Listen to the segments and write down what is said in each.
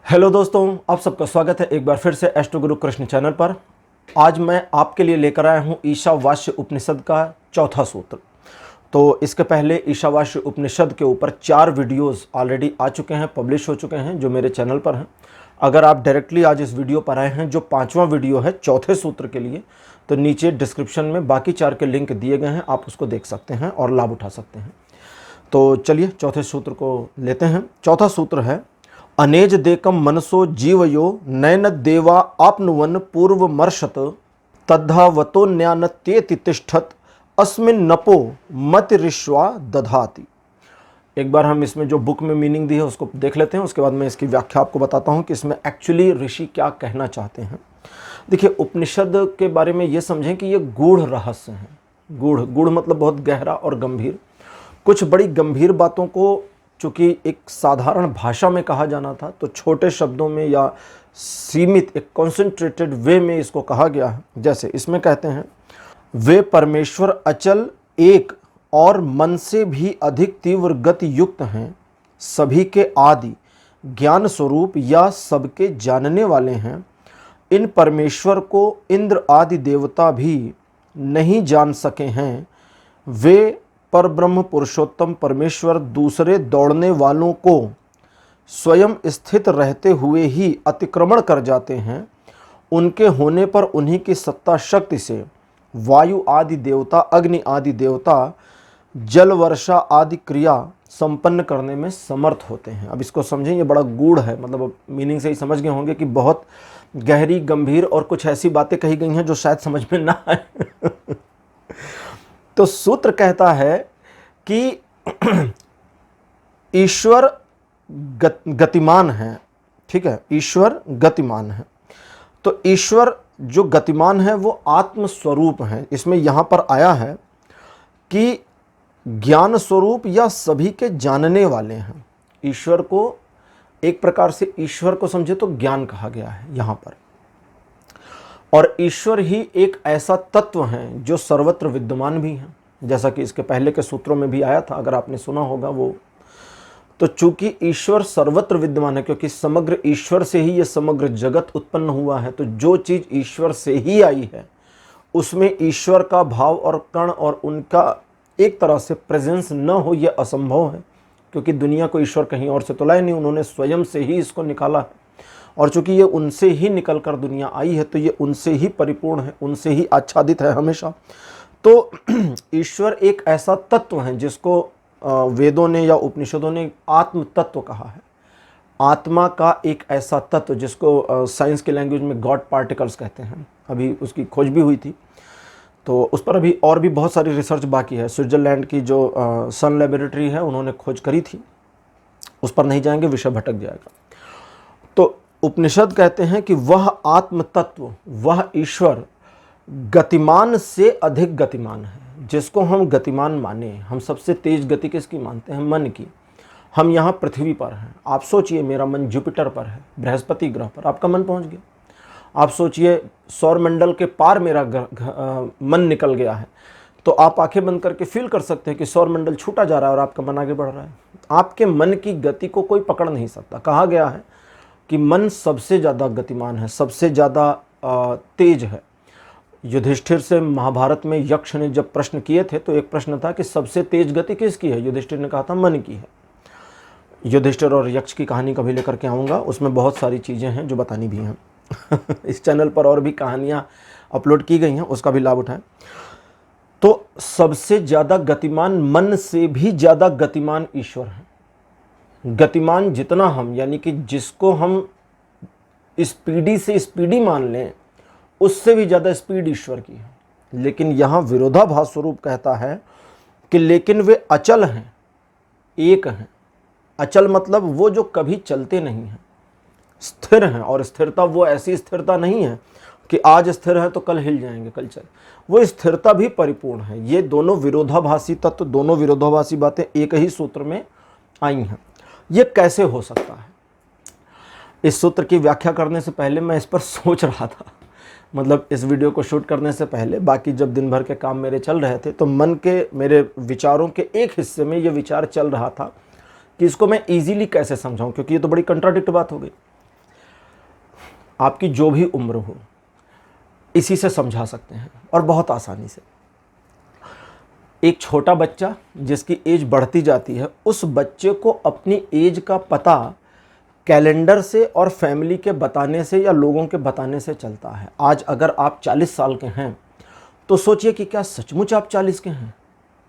Hello दोस्तों, आप सबका स्वागत है एक बार फिर से एस्ट्रो गुरु कृष्ण चैनल पर। आज मैं आपके लिए लेकर आया हूँ ईशावास्य उपनिषद का चौथा सूत्र। तो इसके पहले ईशावास्य उपनिषद के ऊपर 4 वीडियोस ऑलरेडी आ चुके हैं, पब्लिश हो चुके हैं, जो मेरे चैनल पर हैं। अगर आप डायरेक्टली आज इस वीडियो पर आए हैं, जो 5वां वीडियो है चौथे सूत्र के लिए, तो नीचे डिस्क्रिप्शन में बाकी 4 के लिंक दिए गए हैं, आप उसको देख सकते हैं और लाभ उठा सकते हैं। तो चलिए चौथे सूत्र को लेते हैं। चौथा सूत्र है, अनेज देकम मनसो जीवयो नयन देवा आपनुवन पूर्वमर्शत तद्धावतो न्यानत्येति तिष्ठत अस्मिन नपो मतिरिश्वा दधाति। एक बार हम इसमें जो बुक में मीनिंग दी है उसको देख लेते हैं, उसके बाद मैं इसकी व्याख्या आपको बताता हूँ कि इसमें एक्चुअली ऋषि क्या कहना चाहते हैं। देखिए, उपनिषद के बारे में ये समझें कि ये गूढ़ रहस्य हैं। गूढ़ मतलब बहुत गहरा और गंभीर। कुछ बड़ी गंभीर बातों को चूँकि एक साधारण भाषा में कहा जाना था, तो छोटे शब्दों में या सीमित एक कॉन्सेंट्रेटेड वे में इसको कहा गया है। जैसे इसमें कहते हैं, वे परमेश्वर अचल एक और मन से भी अधिक तीव्र गति युक्त हैं, सभी के आदि ज्ञान स्वरूप या सबके जानने वाले हैं। इन परमेश्वर को इंद्र आदि देवता भी नहीं जान सके हैं। वे पर ब्रह्म पुरुषोत्तम परमेश्वर दूसरे दौड़ने वालों को स्वयं स्थित रहते हुए ही अतिक्रमण कर जाते हैं। उनके होने पर उन्हीं की सत्ता शक्ति से वायु आदि देवता, अग्नि आदि देवता, जल वर्षा आदि क्रिया संपन्न करने में समर्थ होते हैं। अब इसको समझें, ये बड़ा गूढ़ है, मतलब मीनिंग से ही समझ गए होंगे कि बहुत गहरी, गंभीर और कुछ ऐसी बातें कही गई हैं जो शायद समझ में ना आए। तो सूत्र कहता है कि ईश्वर गतिमान है। ठीक है, ईश्वर गतिमान है। तो ईश्वर जो गतिमान है वो आत्म स्वरूप है। इसमें यहां पर आया है कि ज्ञान स्वरूप या सभी के जानने वाले हैं। ईश्वर को एक प्रकार से, ईश्वर को समझे तो ज्ञान कहा गया है यहां पर। और ईश्वर ही एक ऐसा तत्व है जो सर्वत्र विद्यमान भी है, जैसा कि इसके पहले के सूत्रों में भी आया था, अगर आपने सुना होगा वो। तो चूंकि ईश्वर सर्वत्र विद्यमान है, क्योंकि समग्र ईश्वर से ही ये समग्र जगत उत्पन्न हुआ है, तो जो चीज़ ईश्वर से ही आई है उसमें ईश्वर का भाव और कण और उनका एक तरह से प्रेजेंस न हो, यह असंभव है। क्योंकि दुनिया को ईश्वर कहीं और से तो लाए नहीं, उन्होंने स्वयं से ही इसको निकाला है। और चूंकि ये उनसे ही निकल कर दुनिया आई है, तो ये उनसे ही परिपूर्ण है, उनसे ही आच्छादित है हमेशा। तो ईश्वर एक ऐसा तत्व है जिसको वेदों ने या उपनिषदों ने आत्म तत्व कहा है। आत्मा का एक ऐसा तत्व जिसको साइंस के लैंग्वेज में गॉड पार्टिकल्स कहते हैं। अभी उसकी खोज भी हुई थी, तो उस पर अभी और भी बहुत सारी रिसर्च बाकी है। स्विट्जरलैंड की जो सन लेबोरेटरी है, उन्होंने खोज करी थी, उस पर नहीं जाएंगे, विषय भटक जाएगा। तो उपनिषद कहते हैं कि वह आत्म तत्व, वह ईश्वर गतिमान से अधिक गतिमान है। जिसको हम गतिमान माने, हम सबसे तेज गति किसकी मानते हैं? मन की। हम यहाँ पृथ्वी पर हैं। आप सोचिए, मेरा मन जुपिटर पर है, बृहस्पति ग्रह पर, आपका मन पहुँच गया। आप सोचिए, सौरमंडल के पार मेरा मन निकल गया है, तो आप आंखें बंद करके फील कर सकते हैं कि सौरमंडल छूटा जा रहा है और आपका मन आगे बढ़ रहा है। आपके मन की गति को कोई पकड़ नहीं सकता। कहा गया है कि मन सबसे ज़्यादा गतिमान है, सबसे ज़्यादा तेज है। युधिष्ठिर से महाभारत में यक्ष ने जब प्रश्न किए थे, तो एक प्रश्न था कि सबसे तेज गति किसकी है? युधिष्ठिर ने कहा था मन की है। युधिष्ठिर और यक्ष की कहानी कभी लेकर के आऊँगा, उसमें बहुत सारी चीज़ें हैं जो बतानी भी हैं। इस चैनल पर और भी कहानियाँ अपलोड की गई हैं, उसका भी लाभ उठाएं। तो सबसे ज़्यादा गतिमान, मन से भी ज़्यादा गतिमान ईश्वर है। गतिमान जितना हम, यानी कि जिसको हम स्पीडी से स्पीडी मान लें, उससे भी ज़्यादा स्पीड ईश्वर की है। लेकिन यहाँ विरोधाभास स्वरूप कहता है कि लेकिन वे अचल हैं, एक हैं। अचल मतलब वो जो कभी चलते नहीं हैं, स्थिर हैं। और स्थिरता वो ऐसी स्थिरता नहीं है कि आज स्थिर है तो कल हिल जाएंगे, कल चल, वो स्थिरता भी परिपूर्ण है। ये दोनों विरोधाभासी तत्व, दोनों विरोधाभासी बातें एक ही सूत्र में आई हैं। ये कैसे हो सकता है? इस सूत्र की व्याख्या करने से पहले मैं इस पर सोच रहा था, मतलब इस वीडियो को शूट करने से पहले, बाकी जब दिन भर के काम मेरे चल रहे थे, तो मन के, मेरे विचारों के एक हिस्से में ये विचार चल रहा था कि इसको मैं इजीली कैसे समझाऊं, क्योंकि ये तो बड़ी कंट्राडिक्ट बात हो गई। आपकी जो भी उम्र हो, इसी से समझा सकते हैं और बहुत आसानी से। एक छोटा बच्चा जिसकी एज बढ़ती जाती है, उस बच्चे को अपनी एज का पता कैलेंडर से और फैमिली के बताने से या लोगों के बताने से चलता है। आज अगर आप 40 साल के हैं तो सोचिए कि क्या सचमुच आप 40 के हैं।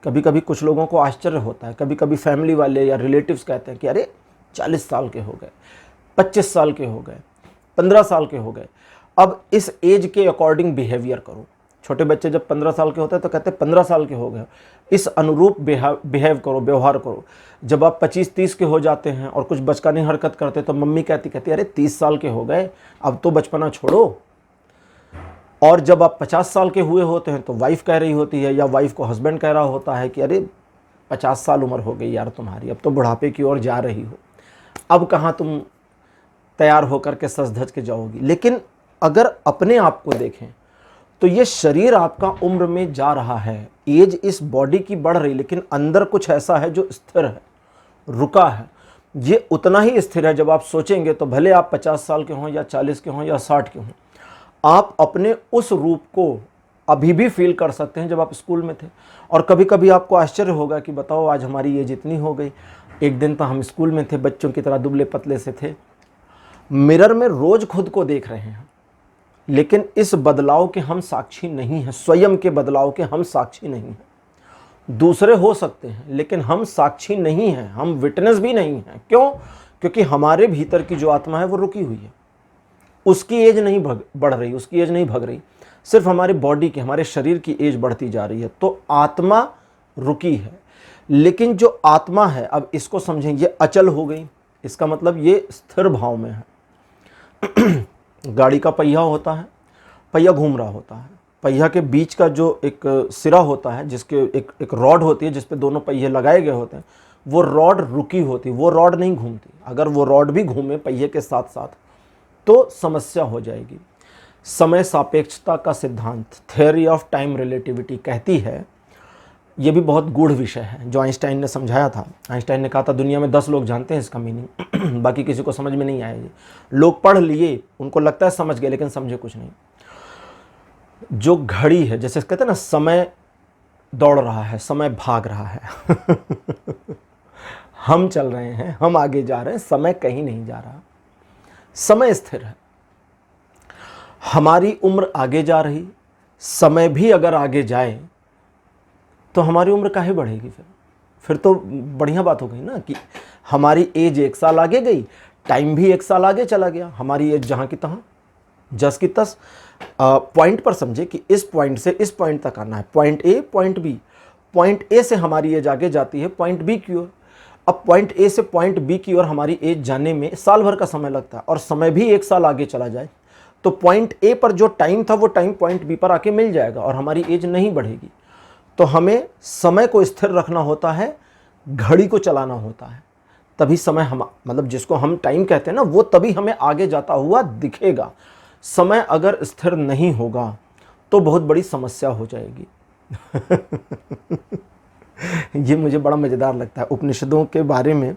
कभी कभी कुछ लोगों को आश्चर्य होता है, कभी कभी फैमिली वाले या रिलेटिव्स कहते हैं कि अरे 40 साल के हो गए, 25 साल के हो गए, 15 साल के हो गए। अब इस एज के अकॉर्डिंग बिहेवियर करो। छोटे बच्चे जब 15 साल के होते हैं तो कहते हैं 15 साल के हो गए, इस अनुरूप बिहेव करो, व्यवहार करो। जब आप 25-30 के हो जाते हैं और कुछ बचकानी हरकत करते तो मम्मी कहती अरे 30 साल के हो गए, अब तो बचपना छोड़ो। और जब आप 50 साल के हुए होते हैं तो वाइफ कह रही होती है या वाइफ को हस्बैंड कह रहा होता है कि अरे 50 साल उम्र हो गई यार तुम्हारी, अब तो बुढ़ापे की ओर जा रही हो, अब कहाँ तुम तैयार होकर के सज धज के जाओगी। लेकिन अगर अपने आप को देखें तो ये शरीर आपका उम्र में जा रहा है, एज इस बॉडी की बढ़ रही, लेकिन अंदर कुछ ऐसा है जो स्थिर है, रुका है। ये उतना ही स्थिर है, जब आप सोचेंगे तो भले आप 50 साल के हों या 40 के हों या 60 के हों, आप अपने उस रूप को अभी भी फील कर सकते हैं जब आप स्कूल में थे। और कभी कभी आपको आश्चर्य होगा कि बताओ आज हमारी एज इतनी हो गई, एक दिन तो हम स्कूल में थे, बच्चों की तरह दुबले पतले से थे। मिरर में रोज खुद को देख रहे हैं, लेकिन इस बदलाव के हम साक्षी नहीं हैं, स्वयं के बदलाव के हम साक्षी नहीं हैं। दूसरे हो सकते हैं लेकिन हम साक्षी नहीं हैं, हम विटनेस भी नहीं हैं। क्यों? क्योंकि हमारे भीतर की जो आत्मा है वो रुकी हुई है, उसकी एज नहीं बढ़ रही, उसकी एज नहीं भग रही, सिर्फ हमारे बॉडी की, हमारे शरीर की एज बढ़ती जा रही है। तो आत्मा रुकी है, लेकिन जो आत्मा है, अब इसको समझें, ये अचल हो गई। इसका मतलब ये स्थिर भाव में है। गाड़ी का पहिया होता है, पहिया घूम रहा होता है, पहिया के बीच का जो एक सिरा होता है, जिसके एक रॉड होती है जिस पे दोनों पहिए लगाए गए होते हैं, वो रॉड रुकी होती, वो रॉड नहीं घूमती। अगर वो रॉड भी घूमे पहिए के साथ साथ तो समस्या हो जाएगी। समय सापेक्षता का सिद्धांत, थ्योरी ऑफ टाइम रिलेटिविटी कहती है, ये भी बहुत गूढ़ विषय है जो आइंस्टाइन ने समझाया था। आइंस्टाइन ने कहा था दुनिया में 10 लोग जानते हैं इसका मीनिंग, बाकी किसी को समझ में नहीं आएगी। लोग पढ़ लिए, उनको लगता है समझ गए, लेकिन समझे कुछ नहीं। जो घड़ी है, जैसे कहते हैं ना, समय दौड़ रहा है, समय भाग रहा है। हम चल रहे हैं, हम आगे जा रहे हैं, समय कहीं नहीं जा रहा, समय स्थिर है। हमारी उम्र आगे जा रही, समय भी अगर आगे जाए तो हमारी उम्र काहे बढ़ेगी? फिर तो बढ़िया बात हो गई ना कि हमारी एज 1 साल आगे गई, टाइम भी 1 साल आगे चला गया, हमारी एज जहाँ की तहाँ, जस की तस। पॉइंट पर समझे कि इस पॉइंट से इस पॉइंट तक आना है, point A point B, point A से हमारी एज आगे जाती है पॉइंट बी की ओर। अब पॉइंट ए से पॉइंट बी की ओर हमारी एज जाने में साल भर का समय लगता है, और समय भी 1 साल आगे चला जाए तो पॉइंट ए पर जो टाइम था वो टाइम पॉइंट बी पर आके मिल जाएगा और हमारी एज नहीं बढ़ेगी। तो हमें समय को स्थिर रखना होता है, घड़ी को चलाना होता है, तभी समय हम, मतलब जिसको हम टाइम कहते हैं ना, वो तभी हमें आगे जाता हुआ दिखेगा। समय अगर स्थिर नहीं होगा तो बहुत बड़ी समस्या हो जाएगी। ये मुझे बड़ा मज़ेदार लगता है उपनिषदों के बारे में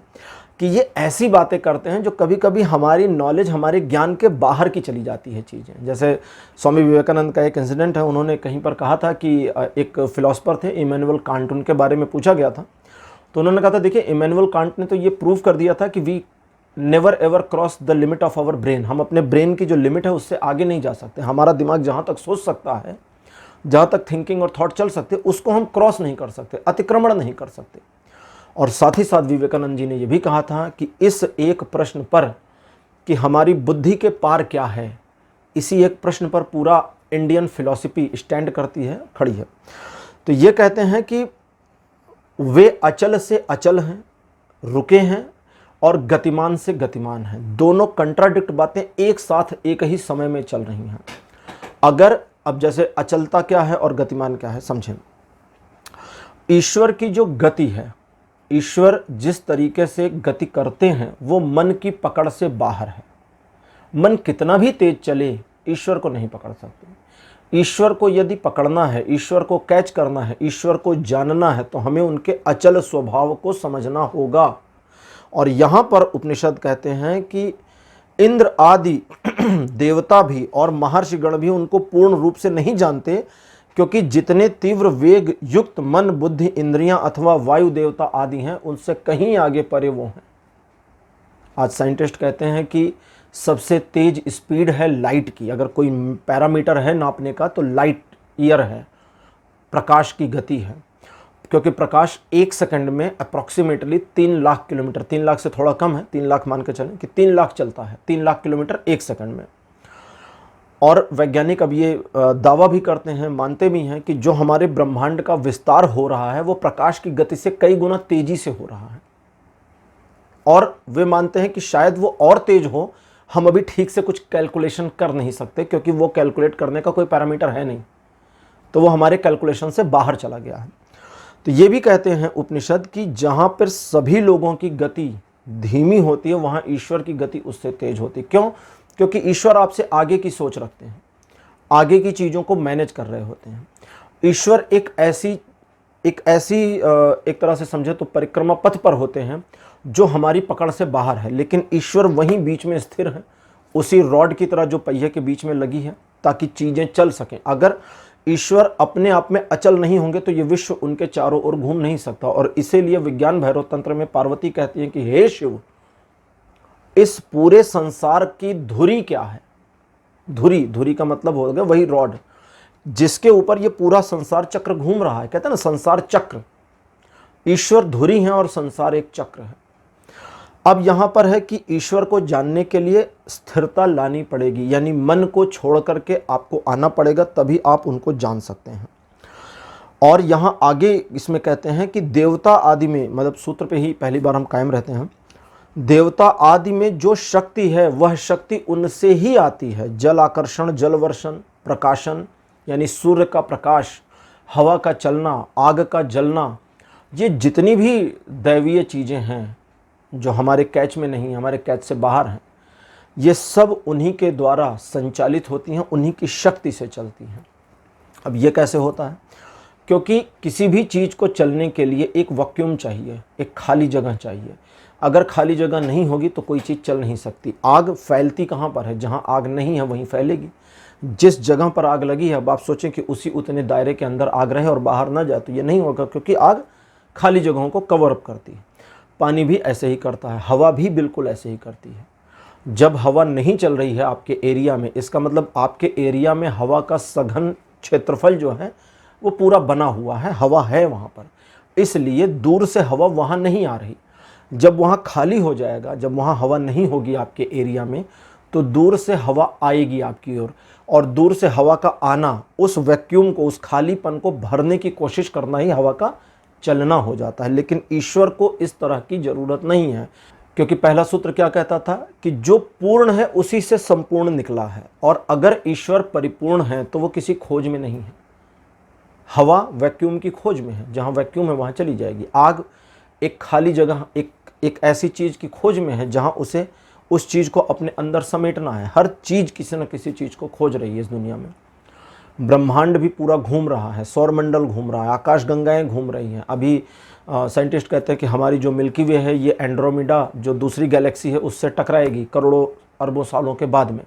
कि ये ऐसी बातें करते हैं जो कभी कभी हमारी नॉलेज, हमारे ज्ञान के बाहर की चली जाती है चीज़ें। जैसे स्वामी विवेकानंद का एक इंसिडेंट है, उन्होंने कहीं पर कहा था कि एक फिलोसफर थे इमैनुअल कांट, उनके बारे में पूछा गया था तो उन्होंने कहा था देखिए इमैनुअल कांट ने तो ये प्रूव कर दिया था कि we never ever cross the limit of our brain. हम अपने ब्रेन की जो लिमिट है उससे आगे नहीं जा सकते। हमारा दिमाग जहाँ तक सोच सकता है, जहाँ तक थिंकिंग और थॉट चल सकते, उसको हम क्रॉस नहीं कर सकते, अतिक्रमण नहीं कर सकते। और साथ ही साथ विवेकानंद जी ने यह भी कहा था कि इस एक प्रश्न पर कि हमारी बुद्धि के पार क्या है, इसी एक प्रश्न पर पूरा इंडियन फिलॉसफी स्टैंड करती है, खड़ी है। तो ये कहते हैं कि वे अचल से अचल हैं, रुके हैं, और गतिमान से गतिमान हैं। दोनों कंट्राडिक्ट बातें एक साथ एक ही समय में चल रही हैं। अगर अब जैसे अचलता क्या है और गतिमान क्या है समझें। ईश्वर की जो गति है, ईश्वर जिस तरीके से गति करते हैं वो मन की पकड़ से बाहर है। मन कितना भी तेज चले ईश्वर को नहीं पकड़ सकते। ईश्वर को यदि पकड़ना है, ईश्वर को कैच करना है, ईश्वर को जानना है, तो हमें उनके अचल स्वभाव को समझना होगा। और यहाँ पर उपनिषद कहते हैं कि इंद्र आदि देवता भी और महर्षि गण भी उनको पूर्ण रूप से नहीं जानते, क्योंकि जितने तीव्र वेग युक्त मन, बुद्धि, इंद्रियां अथवा वायु देवता आदि हैं, उनसे कहीं आगे परे वो हैं। आज साइंटिस्ट कहते हैं कि सबसे तेज स्पीड है लाइट की। अगर कोई पैरामीटर है नापने का तो लाइट ईयर है, प्रकाश की गति है, क्योंकि प्रकाश 1 सेकंड में अप्रॉक्सीमेटली 3 लाख किलोमीटर, 3 लाख से थोड़ा कम है, 3 लाख मान के चलें कि 3 लाख चलता है, 3 लाख किलोमीटर 1 सेकंड में। और वैज्ञानिक अब ये दावा भी करते हैं, मानते भी हैं कि जो हमारे ब्रह्मांड का विस्तार हो रहा है वो प्रकाश की गति से कई गुना तेजी से हो रहा है। और वे मानते हैं कि शायद वो और तेज हो, हम अभी ठीक से कुछ कैलकुलेशन कर नहीं सकते, क्योंकि वो कैलकुलेट करने का कोई पैरामीटर है नहीं, तो वो हमारे कैलकुलेशन से बाहर चला गया है। तो ये भी कहते हैं उपनिषद कि जहाँ पर सभी लोगों की गति धीमी होती है, वहाँ ईश्वर की गति उससे तेज होती है। क्यों? क्योंकि ईश्वर आपसे आगे की सोच रखते हैं, आगे की चीज़ों को मैनेज कर रहे होते हैं। ईश्वर एक ऐसी एक तरह से समझे तो परिक्रमा पथ पर होते हैं जो हमारी पकड़ से बाहर है, लेकिन ईश्वर वहीं बीच में स्थिर है, उसी रॉड की तरह जो पहिए के बीच में लगी है, ताकि चीज़ें चल सकें। अगर ईश्वर अपने आप में अचल नहीं होंगे तो ये विश्व उनके चारों ओर घूम नहीं सकता। और इसीलिए विज्ञान भैरव तंत्र में पार्वती कहती है कि हे शिव, इस पूरे संसार की धुरी क्या है? धुरी का मतलब हो गया वही रॉड जिसके ऊपर ये पूरा संसार चक्र घूम रहा है। कहते हैं ना संसार चक्र, ईश्वर धुरी है और संसार एक चक्र है। अब यहां पर है कि ईश्वर को जानने के लिए स्थिरता लानी पड़ेगी, यानी मन को छोड़ करके आपको आना पड़ेगा, तभी आप उनको जान सकते हैं। और यहां आगे इसमें कहते हैं कि देवता आदि में, मतलब सूत्र पे ही पहली बार हम कायम रहते हैं, देवता आदि में जो शक्ति है वह शक्ति उनसे ही आती है। जल आकर्षण, जल वर्षण, प्रकाशन यानी सूर्य का प्रकाश, हवा का चलना, आग का जलना, ये जितनी भी दैवीय चीज़ें हैं जो हमारे कैच में नहीं, हमारे कैच से बाहर हैं, ये सब उन्हीं के द्वारा संचालित होती हैं, उन्हीं की शक्ति से चलती हैं। अब ये कैसे होता है? क्योंकि किसी भी चीज़ को चलने के लिए एक वैक्यूम चाहिए, एक खाली जगह चाहिए। अगर खाली जगह नहीं होगी तो कोई चीज़ चल नहीं सकती। आग फैलती कहाँ पर है? जहाँ आग नहीं है वहीं फैलेगी। जिस जगह पर आग लगी है, अब आप सोचें कि उसी उतने दायरे के अंदर आग रहे और बाहर ना जाए, तो ये नहीं होगा, क्योंकि आग खाली जगहों को कवर अप करती है। पानी भी ऐसे ही करता है, हवा भी बिल्कुल ऐसे ही करती है। जब हवा नहीं चल रही है आपके एरिया में, इसका मतलब आपके एरिया में हवा का सघन क्षेत्रफल जो है वो पूरा बना हुआ है, हवा है वहाँ पर, इसलिए दूर से हवा वहाँ नहीं आ रही। जब वहाँ खाली हो जाएगा, जब वहाँ हवा नहीं होगी आपके एरिया में, तो दूर से हवा आएगी आपकी ओर, और दूर से हवा का आना उस वैक्यूम को, उस खालीपन को भरने की कोशिश करना ही हवा का चलना हो जाता है। लेकिन ईश्वर को इस तरह की जरूरत नहीं है, क्योंकि पहला सूत्र क्या कहता था कि जो पूर्ण है उसी से संपूर्ण निकला है। और अगर ईश्वर परिपूर्ण है तो वो किसी खोज में नहीं है। हवा वैक्यूम की खोज में है, जहाँ वैक्यूम है वहाँ चली जाएगी। आग एक खाली जगह, एक ऐसी चीज़ की खोज में है जहाँ उसे उस चीज़ को अपने अंदर समेटना है। हर चीज़ किसी न किसी चीज़ को खोज रही है इस दुनिया में। ब्रह्मांड भी पूरा घूम रहा है, सौरमंडल घूम रहा है, आकाश गंगाएं घूम रही हैं। अभी साइंटिस्ट कहते हैं कि हमारी जो मिल्की वे है ये एंड्रोमेडा जो दूसरी गैलेक्सी है उससे टकराएगी करोड़ों अरबों सालों के बाद में,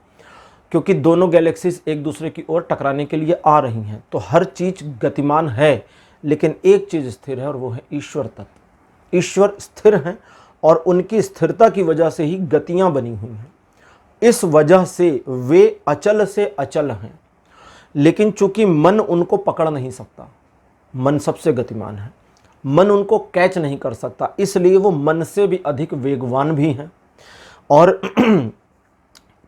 क्योंकि दोनों गैलेक्सीज एक दूसरे की ओर टकराने के लिए आ रही हैं। तो हर चीज़ गतिमान है, लेकिन एक चीज़ स्थिर है और वो है ईश्वर तत्व। ईश्वर स्थिर हैं और उनकी स्थिरता की वजह से ही गतियाँ बनी हुई हैं। इस वजह से वे अचल से अचल हैं, लेकिन चूंकि मन उनको पकड़ नहीं सकता, मन सबसे गतिमान है, मन उनको कैच नहीं कर सकता, इसलिए वो मन से भी अधिक वेगवान भी हैं। और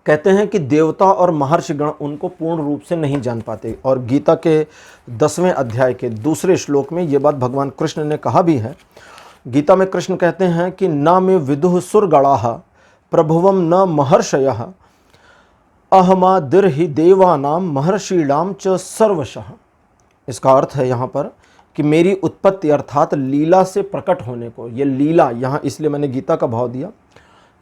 कहते हैं कि देवता और महर्षिगण उनको पूर्ण रूप से नहीं जान पाते। और गीता के 10वें अध्याय के दूसरे श्लोक में ये बात भगवान कृष्ण ने कहा भी है। गीता में कृष्ण कहते हैं कि न मे विदुः सुरगणाः प्रभुवम न महर्षयः अहमादिर ही देवानाम महर्षिणाम च सर्वशः। इसका अर्थ है यहाँ पर कि मेरी उत्पत्ति अर्थात लीला से प्रकट होने को, ये लीला यहाँ इसलिए मैंने गीता का भाव दिया।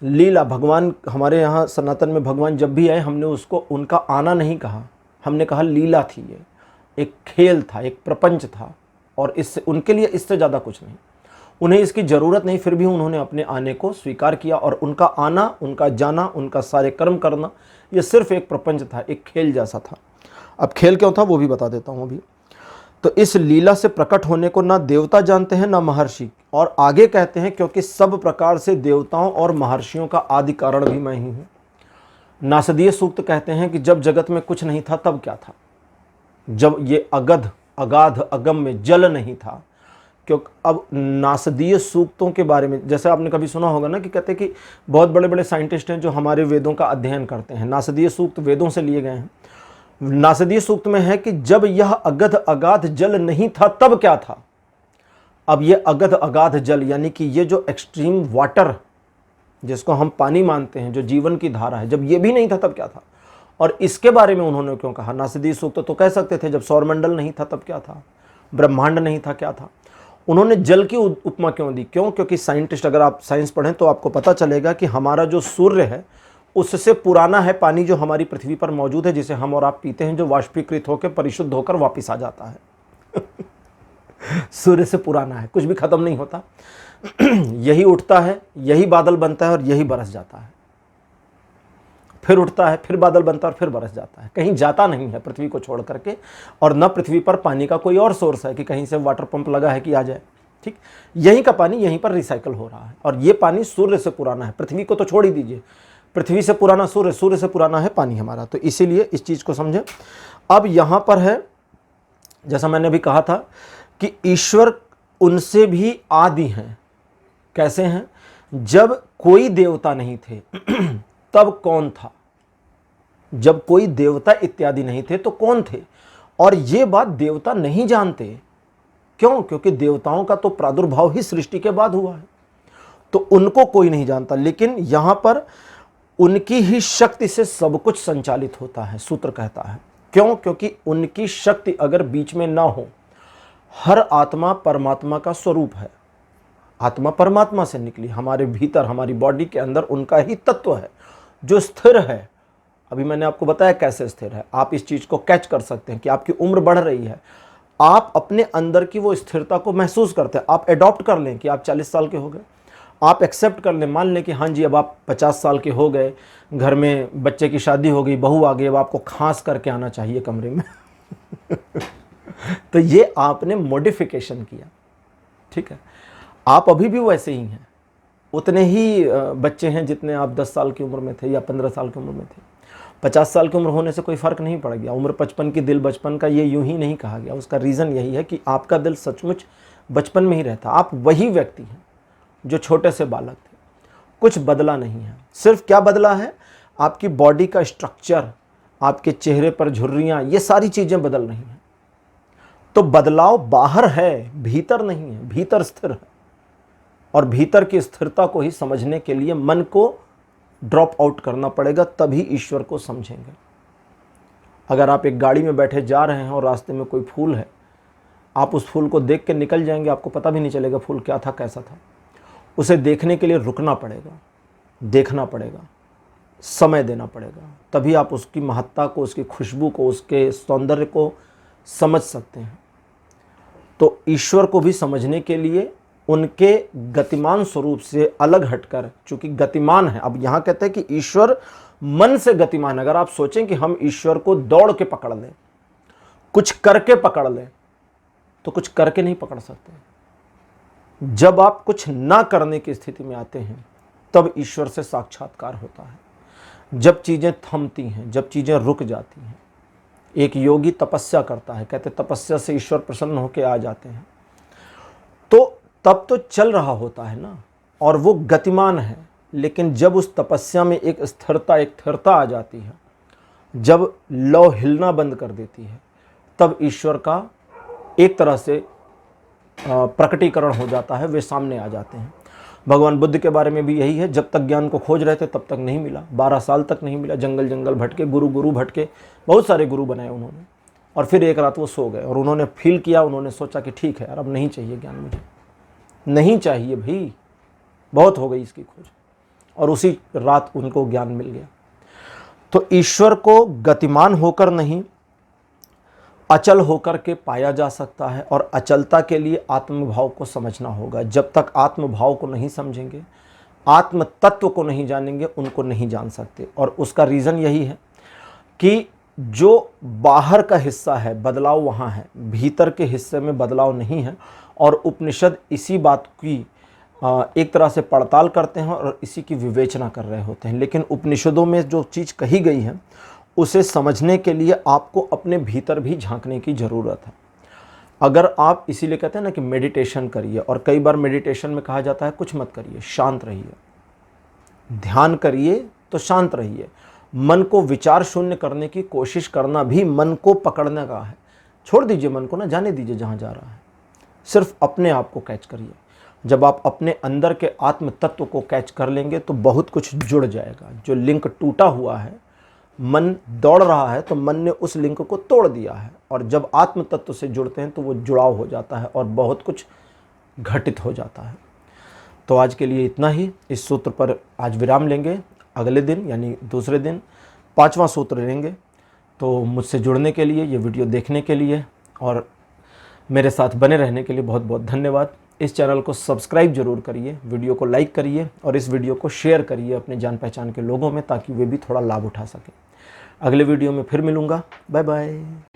लीला, भगवान हमारे यहाँ सनातन में भगवान जब भी आए हमने उसको उनका आना नहीं कहा, हमने कहा लीला थी, ये एक खेल था, एक प्रपंच था, और इससे उनके लिए इससे ज़्यादा कुछ नहीं। उन्हें इसकी ज़रूरत नहीं, फिर भी उन्होंने अपने आने को स्वीकार किया। और उनका आना, उनका जाना, उनका सारे कर्म करना, ये सिर्फ एक प्रपंच था, एक खेल जैसा था। अब खेल क्यों था वो भी बता देता हूँ अभी। तो इस लीला से प्रकट होने को ना देवता जानते हैं ना महर्षि, और आगे कहते हैं क्योंकि सब प्रकार से देवताओं और महर्षियों का आदि कारण भी मैं ही हूँ। नासदीय सूक्त कहते हैं कि जब जगत में कुछ नहीं था तब क्या था, जब ये अगध अगाध अगम में जल नहीं था। क्योंकि अब नासदीय सूक्तों के बारे में जैसे आपने कभी सुना होगा ना कि कहते हैं कि बहुत बड़े बड़े साइंटिस्ट हैं जो हमारे वेदों का अध्ययन करते हैं। नासदीय सूक्त वेदों से लिए गए हैं। नासदीय सूक्त में है कि जब यह अगध अगाध जल नहीं था तब क्या था। अब ये अगध अगाध जल यानी कि ये जो एक्सट्रीम वाटर जिसको हम पानी मानते हैं, जो जीवन की धारा है, जब ये भी नहीं था तब क्या था। और इसके बारे में उन्होंने क्यों कहा। नासदीय सूक्त तो कह सकते थे जब सौरमंडल नहीं था तब क्या था, ब्रह्मांड नहीं था क्या था। उन्होंने जल की उपमा क्यों दी, क्यों, क्योंकि साइंटिस्ट, अगर आप साइंस पढ़ें तो आपको पता चलेगा कि हमारा जो सूर्य है उससे पुराना है पानी जो हमारी पृथ्वी पर मौजूद है, जिसे हम और आप पीते हैं, जो वाष्पीकृत होकर परिशुद्ध होकर वापस आ जाता है। सूर्य से पुराना है, कुछ भी खत्म नहीं होता। यही उठता है, यही बादल बनता है और यही बरस जाता है, फिर उठता है, फिर बादल बनता है और फिर बरस जाता है। कहीं जाता नहीं है पृथ्वी को छोड़ करके। और न पृथ्वी पर पानी का कोई और सोर्स है कि कहीं से वाटर पंप लगा है कि आ जाए। ठीक, यहीं का पानी यहीं पर रिसाइकल हो रहा है। और ये पानी सूर्य से पुराना है, पृथ्वी को तो छोड़ ही दीजिए, पृथ्वी से पुराना सूर्य, सूर्य से पुराना है पानी हमारा। तो इसीलिए इस चीज़ को समझे। अब यहाँ पर है, जैसा मैंने अभी कहा था कि ईश्वर उनसे भी आदि हैं। कैसे हैं? जब कोई देवता नहीं थे तब कौन था, जब कोई देवता इत्यादि नहीं थे तो कौन थे। और ये बात देवता नहीं जानते। क्यों? क्योंकि देवताओं का तो प्रादुर्भाव ही सृष्टि के बाद हुआ है, तो उनको कोई नहीं जानता। लेकिन यहां पर उनकी ही शक्ति से सब कुछ संचालित होता है, सूत्र कहता है। क्यों? क्योंकि उनकी शक्ति अगर बीच में ना हो, हर आत्मा परमात्मा का स्वरूप है। आत्मा परमात्मा से निकली, हमारे भीतर, हमारी बॉडी के अंदर उनका ही तत्व है जो स्थिर है। अभी मैंने आपको बताया कैसे स्थिर है। आप इस चीज़ को कैच कर सकते हैं कि आपकी उम्र बढ़ रही है, आप अपने अंदर की वो स्थिरता को महसूस करते हैं। आप एडॉप्ट कर लें कि आप 40 साल के हो गए, आप एक्सेप्ट कर लें, मान लें कि हाँ जी अब आप 50 साल के हो गए, घर में बच्चे की शादी हो गई, बहू आ गई, अब आपको खांस करके आना चाहिए कमरे में। तो ये आपने मॉडिफिकेशन किया। ठीक है, आप अभी भी वैसे ही हैं, उतने ही बच्चे हैं जितने आप 10 साल की उम्र में थे या 15 साल की उम्र में थे। 50 साल की उम्र होने से कोई फ़र्क नहीं पड़ गया। उम्र 55 की दिल बचपन का, ये यूं ही नहीं कहा गया। उसका रीज़न यही है कि आपका दिल सचमुच बचपन में ही रहता। आप वही व्यक्ति हैं जो छोटे से बालक थे, कुछ बदला नहीं है। सिर्फ क्या बदला है? आपकी बॉडी का स्ट्रक्चर, आपके चेहरे पर झुर्रियाँ, ये सारी चीज़ें बदल रही हैं। तो बदलाव बाहर है, भीतर नहीं है। भीतर स्थिर है, और भीतर की स्थिरता को ही समझने के लिए मन को ड्रॉप आउट करना पड़ेगा, तभी ईश्वर को समझेंगे। अगर आप एक गाड़ी में बैठे जा रहे हैं और रास्ते में कोई फूल है, आप उस फूल को देख के निकल जाएंगे, आपको पता भी नहीं चलेगा फूल क्या था, कैसा था। उसे देखने के लिए रुकना पड़ेगा, देखना पड़ेगा, समय देना पड़ेगा, तभी आप उसकी महत्ता को, उसकी खुशबू को, उसके सौंदर्य को समझ सकते हैं। तो ईश्वर को भी समझने के लिए उनके गतिमान स्वरूप से अलग हटकर, चूंकि गतिमान है, अब यहां कहते हैं कि ईश्वर मन से गतिमान। अगर आप सोचें कि हम ईश्वर को दौड़ के पकड़ लें, कुछ करके पकड़ लें, तो कुछ करके नहीं पकड़ सकते। जब आप कुछ ना करने की स्थिति में आते हैं तब ईश्वर से साक्षात्कार होता है। जब चीजें थमती हैं, जब चीजें रुक जाती हैं। एक योगी तपस्या करता है, कहते तपस्या से ईश्वर प्रसन्न होकर आ जाते हैं। तो तब तो चल रहा होता है ना, और वो गतिमान है। लेकिन जब उस तपस्या में एक स्थिरता, एक स्थिरता आ जाती है, जब लौ हिलना बंद कर देती है, तब ईश्वर का एक तरह से प्रकटीकरण हो जाता है, वे सामने आ जाते हैं। भगवान बुद्ध के बारे में भी यही है। जब तक ज्ञान को खोज रहे थे तब तक नहीं मिला, 12 साल तक नहीं मिला, जंगल जंगल भटके, गुरु भटके, बहुत सारे गुरु बनाए उन्होंने। और फिर एक रात वो सो गए और उन्होंने फील किया, उन्होंने सोचा कि ठीक है यार, अब नहीं चाहिए ज्ञान, मुझे नहीं चाहिए भाई, बहुत हो गई इसकी खोज। और उसी रात उनको ज्ञान मिल गया। तो ईश्वर को गतिमान होकर नहीं, अचल होकर के पाया जा सकता है, और अचलता के लिए आत्मभाव को समझना होगा। जब तक आत्मभाव को नहीं समझेंगे, आत्म तत्व को नहीं जानेंगे, उनको नहीं जान सकते। और उसका रीज़न यही है कि जो बाहर का हिस्सा है बदलाव वहाँ है, भीतर के हिस्से में बदलाव नहीं है। और उपनिषद इसी बात की एक तरह से पड़ताल करते हैं और इसी की विवेचना कर रहे होते हैं। लेकिन उपनिषदों में जो चीज़ कही गई है उसे समझने के लिए आपको अपने भीतर भी झांकने की ज़रूरत है। अगर आप, इसीलिए कहते हैं ना कि मेडिटेशन करिए, और कई बार मेडिटेशन में कहा जाता है कुछ मत करिए, शांत रहिए। ध्यान करिए तो शांत रहिए। मन को विचार शून्य करने की कोशिश करना भी मन को पकड़ने का है। छोड़ दीजिए मन को, ना जाने दीजिए जहाँ जा रहा है, सिर्फ अपने आप को कैच करिए। जब आप अपने अंदर के आत्म तत्व को कैच कर लेंगे तो बहुत कुछ जुड़ जाएगा। जो लिंक टूटा हुआ है, मन दौड़ रहा है, तो मन ने उस लिंक को तोड़ दिया है। और जब आत्म तत्व से जुड़ते हैं तो वो जुड़ाव हो जाता है और बहुत कुछ घटित हो जाता है। तो आज के लिए इतना ही। इस सूत्र पर आज विराम लेंगे। अगले दिन यानी दूसरे दिन 5वां सूत्र लेंगे। तो मुझसे जुड़ने के लिए, ये वीडियो देखने के लिए और मेरे साथ बने रहने के लिए बहुत बहुत धन्यवाद। इस चैनल को सब्सक्राइब जरूर करिए, वीडियो को लाइक करिए और इस वीडियो को शेयर करिए अपने जान पहचान के लोगों में, ताकि वे भी थोड़ा लाभ उठा सकें। अगले वीडियो में फिर मिलूँगा। Bye bye.